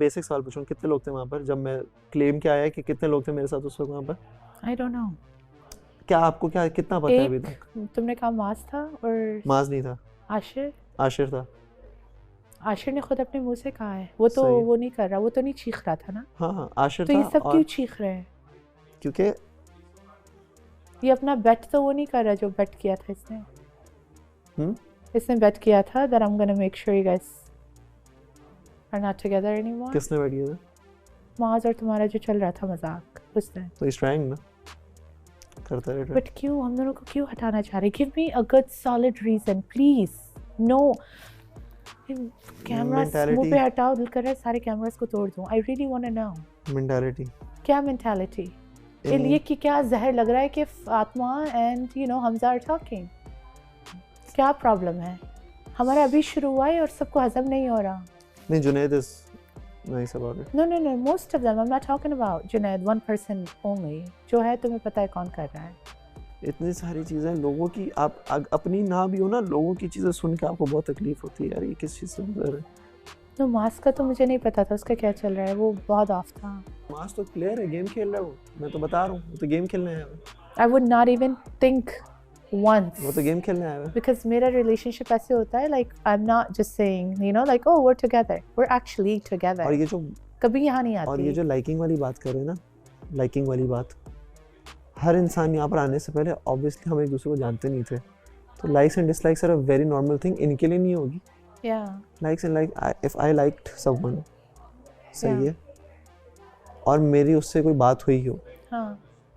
Basic सवाल पूछूं, कितने लोग थे वहाँ पर जब मैं क्लेम किया आया कि कितने लोग थे मेरे साथ उस वक्त वहाँ पर? I don't know. क्या आपको क्या कितना पता है अभी तक? तुमने कहा माज था और माज नहीं था, आशिर आशिर था। आशिर ने खुद अपने मुंह से कहा है, वो तो सही। वो नहीं कर रहा, वो तो नहीं चीख रहा था ना। हाँ आशिर तो था। ये सब और क्यों चीख रहे हैं? क्योंकि ये अपना बेट तो वो नहीं कर रहा जो बेट किया था इसने। इसने बेट किया था that I'm gonna make sure you guys are not together anymore. किसने बैठ गया था? माज और तुम्हारा जो चल रहा था मजाक उसने। तो इस ट्राइंग ना करता रहे। बट क्यों हम दोनों को क्यों हटाना चाह रहे? Give me a good solid reason please. No cameras मुंह पे हटाओ, दिल कर रहा है सारे कैमरास को तोड़ दूं। I really want to know mentality. क्या मेंटालिटी? ये कि क्या जहर लग रहा है कि Fatima and you know Hamza are talking? क्या प्रॉब्लम है? हमारा अभी शुरू हुआ है और सबको हजम नहीं हो रहा। नहीं, Junaid is nice about it. No, most of them. I'm not talking about Junaid, one person only. जो है तुम्हें पता है कौन कर रहा है। इतनी सारी चीज़ें लोगों की, आप अपनी ना भी हो ना, लोगों की चीज़ें सुन के आपको बहुत तकलीफ होती है यार, ये किस चीज़ से गुजर है। तो मास्क का तो मुझे नहीं पता था उसका क्या चल रहा है, वो बहुत ऑफ था। मास्क तो प्लेयर है, गेम खेल रहा है वो, मैं तो बता रहा हूँ, वो तो गेम खेलने आया है। I would not even think once. वो तो गेम खेलने आया है। Because मेरा रिलेशनशिप ऐसे होता है, like I'm not just saying, you know, like oh we're together. We're actually together. और ये जो कभी यहाँ नहीं आती। और ये जो लाइकिंग वाली बात कर रहे हैं ना, लाइकिंग वाली बात, हर इंसान यहाँ पर आने से पहले ऑब्वियसली हम एक दूसरे को जानते नहीं थे, तो likes and dislikes are a very normal thing. इनके लिए नहीं होगी। Likes and like, if I liked someone, सही है, और मेरी उससे कोई बात हुई हो,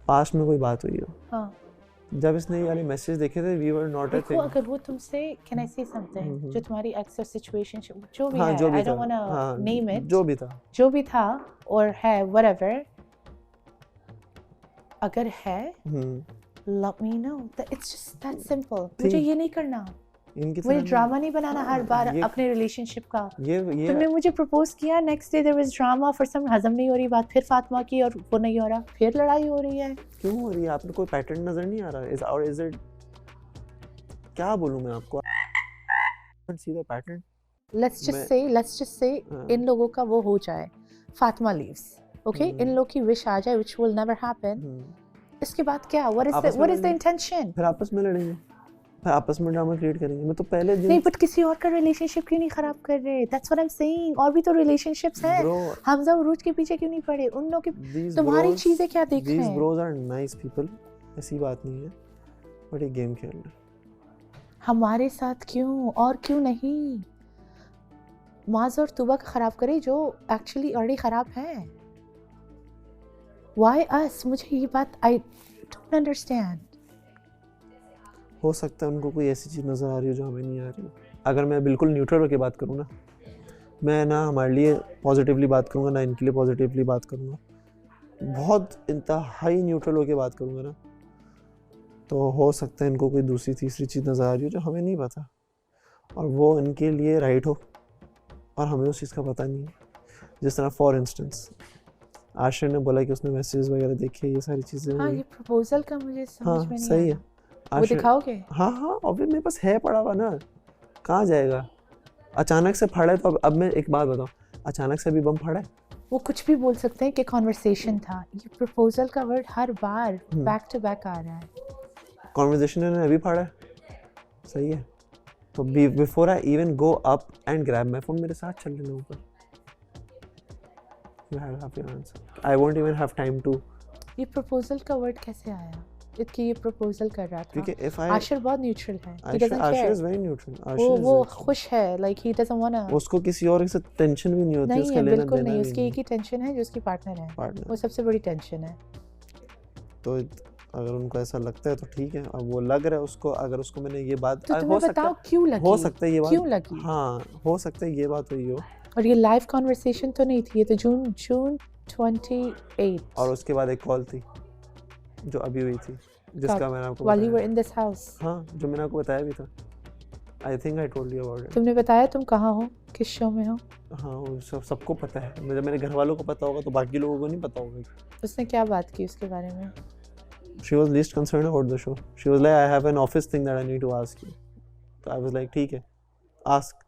पास्ट में कोई बात हुई हो, जब इसने ये वाले मैसेज देखे थे, we were not a thing. अगर वो तुमसे, कैन आई से समथिंग, जो तुम्हारी एक्स और सिचुएशन जो भी हाँ, है, जो भी I don't want to name it, जो भी था और है व्हाटएवर, अगर है let me know that it's just that simple. मुझे ये नहीं करना, मुझे ड्रामा नहीं बनाना हर बार अपने रिलेशनशिप का। तुमने मुझे प्रपोज किया, next day there was drama for some, हजम नहीं हो रही बात, फिर फातिमा की और वो नहीं हो रहा, फिर लड़ाई हो रही है। क्यों हो रही है? आपको कोई पैटर्न नजर नहीं आ रहा? और इज इट, क्या बोलूं मैं आपको, see the pattern. Let's just say इन लोगों का वो हो जाए, फातिमा लीव्स, ओके, इन लोग की विश आ जाए, व्हिच विल नेवर हैपन। इसके बाद क्या? What is the intention? फिर आपस में लड़ेंगे, फिर आपस में ड्रामा क्रिएट करेंगे। मैं तो पहले दिन नहीं, बट किसी और का रिलेशनशिप क्यों नहीं खराब कर रहे? That's what I am saying. और भी तो रिलेशनशिप्स हैं, हमजा उरूज के पीछे क्यों नहीं पड़े? उन लोग की तुम्हारी चीजें क्या देख रहे हैं? दीस ब्रोस आर नाइस पीपल, ऐसी बात नहीं है, बट ये गेम खेल रहे हैं हमारे साथ। क्यों और क्यों नहीं? माज और तुबा का खराब करे जो एक्चुअली ऑलरेडी खराब है। Why us? मुझे ये बात I don't understand. हो सकता है उनको कोई ऐसी चीज़ नज़र आ रही हो जो हमें नहीं आ रही हो। अगर मैं बिल्कुल न्यूट्रल होकर बात करूँ ना, मैं ना हमारे लिए पॉजिटिवली बात करूँगा, ना इनके लिए पॉजिटिवली बात करूँगा, बहुत इंतहाई न्यूट्रल होकर बात करूँगा ना, तो हो सकता है इनको कोई दूसरी तीसरी चीज़ नज़र आ रही हो जो हमें नहीं पता, और वो इनके लिए राइट हो और हमें उस चीज़ का पता नहीं है। जिस तरह फॉर इंस्टेंस आशिर ने बोला कि उसने मैसेजेस वगैरह देखे, ये सारी चीज़ें। हाँ, ये प्रपोजल का मुझे समझ में नहीं सही है। वो दिखाओगे? हाँ, ऑब्वियस मेरे पास है पड़ा हुआ ना, कहाँ जाएगा? अचानक से फड़ा है, तो अब मैं एक बात बताऊँ, अचानक से भी बम फड़ा है? वो कुछ भी बोल सकते हैं कि कॉन्वर्सेशन था। ये प्रपोजल का वर्ड हर बार बैक टू बैक आ रहा है। कॉन्वर्सेशन ने अभी फड़ा है, सही है। तो before I even go up and grab my phone, मेरे साथ चल लेना ऊपर। You have your answer. I won't even have time to. ये प्रपोजल का वर्ड कैसे आया? कि ये प्रपोजल कर रहा था। क्योंकि आशिर बहुत न्यूट्रल है। He doesn't care. Ashir is very neutral. वो खुश है, like he doesn't wanna. उसको किसी और से टेंशन भी नहीं होती उसके लेना देना। बिल्कुल नहीं, उसकी एक ही टेंशन है जो उसकी पार्टनर है। वो सबसे बड़ी टेंशन है। तो अगर उनको ऐसा लगता है तो ठीक है, अब वो लग रहा है उसको, अगर उसको मैंने ये बात, तो तुम्हें बताओ क्यों लगी? हो सकता है ये बात क्यों लगी? हाँ, हो सकता है ये बात हुई हो। और ये लाइव कॉन्वर्सेशन तो नहीं थी, ये तो जून 28। और उसके बाद एक कॉल थी जो अभी हुई थी, जिसका मैंने आपको while you were in this house. हाँ, जो मैंने आपको बताया भी था। I think I told you about it. तुमने बताया तुम कहाँ हो, किस शो में हो? हाँ, वो सबको पता है। मेरे घर वालों को पता होगा तो बाकी लोगों को नहीं पता होगा। उसने क्या बात की उसके बारे में? She was least concerned about the show. She was like, I have an office thing that I need to ask you. So I was like, ठीक है, ask.